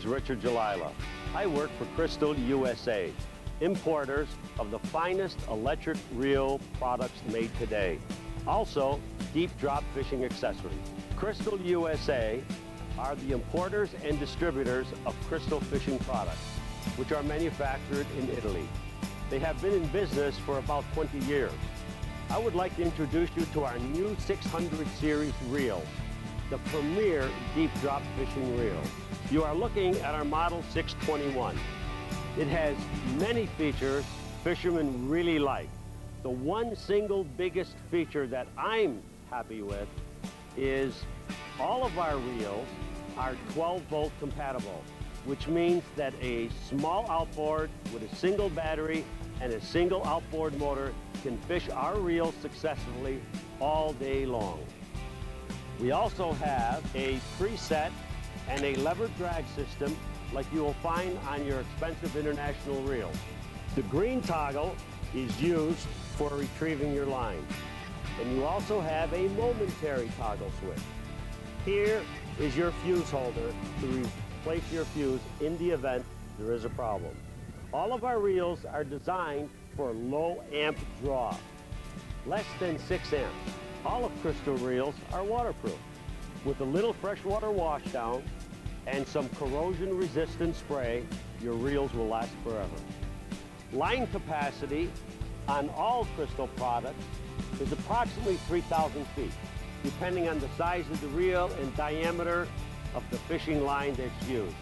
is Richard Jalila. I work for Kristal USA, importers of the finest electric reel products made today. Also, deep drop fishing accessories. Kristal USA are the importers and distributors of Kristal Fishing products, which are manufactured in Italy. They have been in business for about 20 years. I would like to introduce you to our new 600 series reel, the premier deep drop fishing reel. You are looking at our model 621. It has many features fishermen really like. The one single biggest feature that I'm happy with is all of our reels are 12-volt compatible, which means that a small outboard with a single battery and a single outboard motor can fish our reels successfully all day long. We also have a preset and a levered drag system like you will find on your expensive international reels. The green toggle is used for retrieving your line. And you also have a momentary toggle switch. Here is your fuse holder to replace your fuse in the event there is a problem. All of our reels are designed for low amp draw, less than 6 amps. All of Kristal reels are waterproof. With a little freshwater washdown and some corrosion resistant spray, your reels will last forever. Line capacity on all Kristal products is approximately 3,000 feet, depending on the size of the reel and diameter of the fishing line that's used.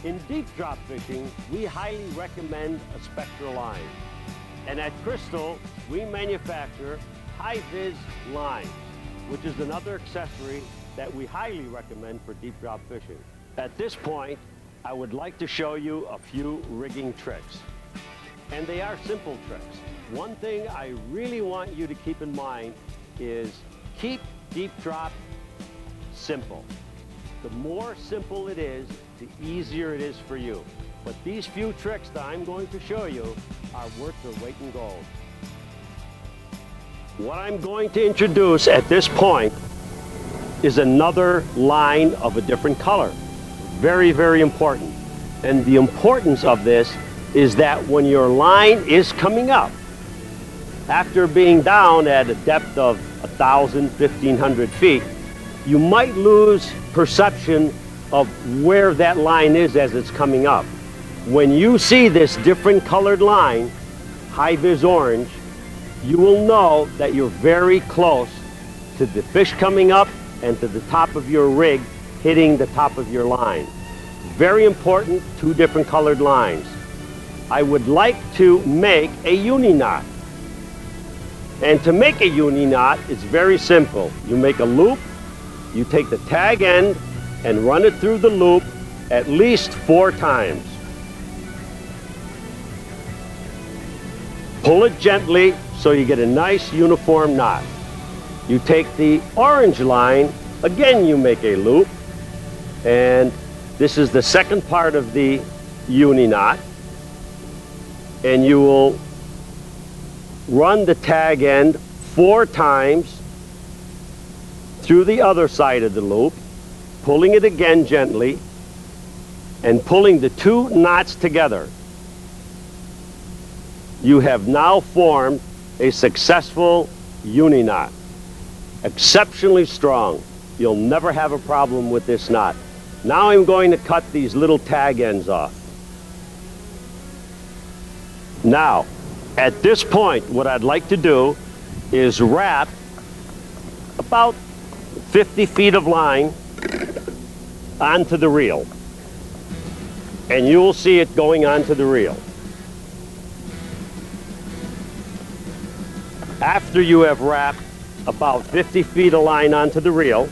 In deep drop fishing, we highly recommend a spectral line. And at Kristal, we manufacture high-vis lines, which is another accessory that we highly recommend for deep drop fishing. At this point, I would like to show you a few rigging tricks. And they are simple tricks. One thing I really want you to keep in mind is keep deep drop simple. The more simple it is, the easier it is for you. But these few tricks that I'm going to show you are worth their weight in gold. What I'm going to introduce at this point is another line of a different color. Very, very important. And the importance of this is that when your line is coming up, after being down at a depth of 1,000, 1,500 feet, you might lose perception of where that line is as it's coming up. When you see this different colored line, high-vis orange, you will know that you're very close to the fish coming up and to the top of your rig hitting the top of your line. Very important, two different colored lines. I would like to make a uni knot. And to make a uni knot, it's very simple. You make a loop, you take the tag end and run it through the loop at least 4 times. Pull it gently so you get a nice uniform knot. You take the orange line, again you make a loop, and this is the second part of the uni knot, and you will run the tag end 4 times through the other side of the loop, pulling it again gently, and pulling the 2 knots together. You have now formed a successful uni knot. Exceptionally strong. You'll never have a problem with this knot. Now I'm going to cut these little tag ends off. Now, at this point, what I'd like to do is wrap about 50 feet of line onto the reel. And you will see it going onto the reel. After you have wrapped about 50 feet of line onto the reel,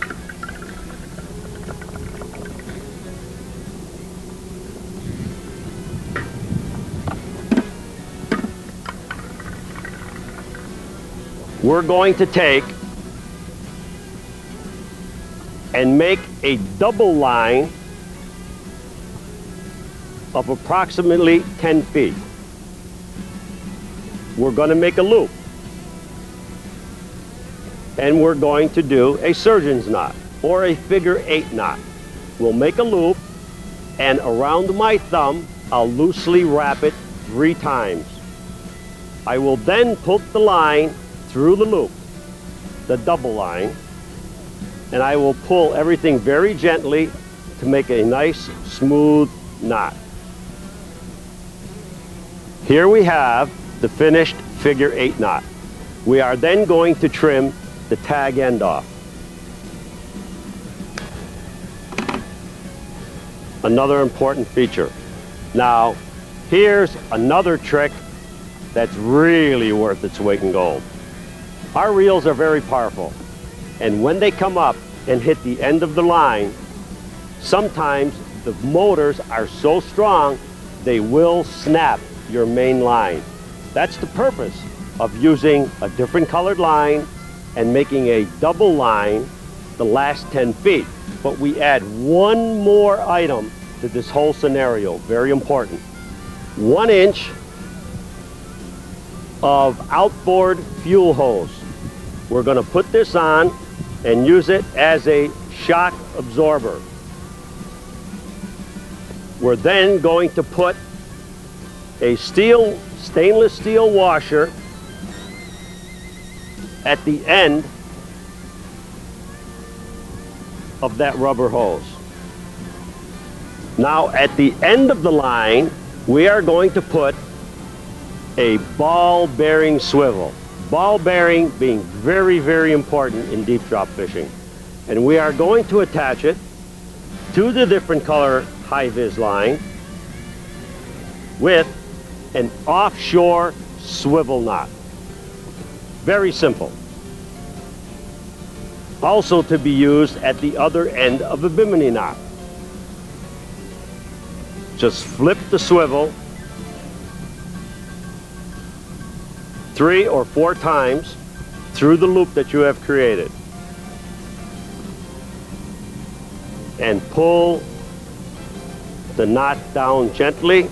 we're going to take and make a double line of approximately 10 feet. We're going to make a loop. And we're going to do a surgeon's knot or a figure 8 knot. We'll make a loop and around my thumb, I'll loosely wrap it 3 times. I will then put the line through the loop, the double line, and I will pull everything very gently to make a nice smooth knot. Here we have the finished figure 8 knot. We are then going to trim the tag end off. Another important feature. Now, here's another trick that's really worth its weight in gold. Our reels are very powerful, and when they come up and hit the end of the line, sometimes the motors are so strong they will snap your main line. That's the purpose of using a different colored line and making a double line the last 10 feet. But we add one more item to this whole scenario, very important. 1 inch of outboard fuel hose. We're going to put this on and use it as a shock absorber. We're then going to put a stainless steel washer at the end of that rubber hose. Now at the end of the line, we are going to put a ball bearing swivel. Ball bearing being very, very important in deep drop fishing. And we are going to attach it to the different color high-vis line with an offshore swivel knot. Very simple. Also to be used at the other end of a bimini knot. Just flip the swivel 3 or 4 times through the loop that you have created. And pull the knot down gently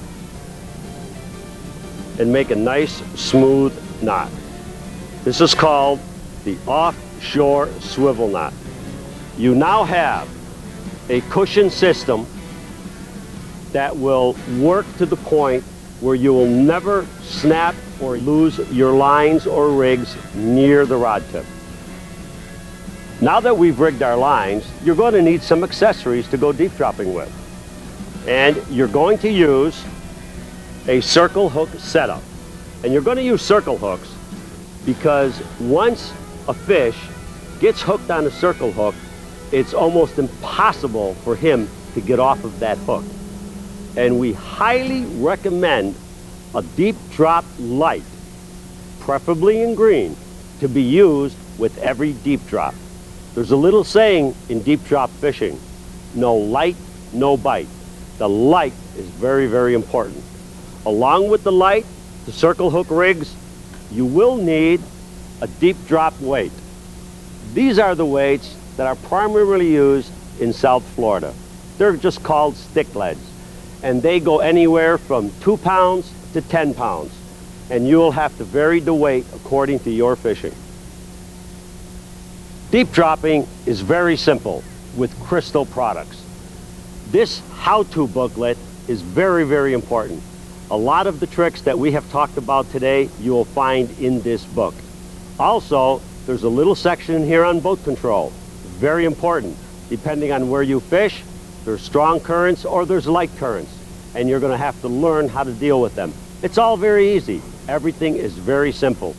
and make a nice smooth knot. This is called the offshore swivel knot. You now have a cushion system that will work to the point where you will never snap or lose your lines or rigs near the rod tip. Now that we've rigged our lines, you're going to need some accessories to go deep dropping with. And you're going to use a circle hook setup. And you're going to use circle hooks because once a fish gets hooked on a circle hook, it's almost impossible for him to get off of that hook. And we highly recommend a deep drop light, preferably in green, to be used with every deep drop. There's a little saying in deep drop fishing, no light, no bite. The light is very, very important. Along with the light, the circle hook rigs, you will need a deep drop weight. These are the weights that are primarily used in South Florida. They're just called stick leads. And they go anywhere from 2 pounds to 10 pounds. And you will have to vary the weight according to your fishing. Deep dropping is very simple with Kristal products. This how-to booklet is very, very important. A lot of the tricks that we have talked about today, you will find in this book. Also, there's a little section here on boat control. Very important. Depending on where you fish, there's strong currents or there's light currents, and you're going to have to learn how to deal with them. It's all very easy. Everything is very simple.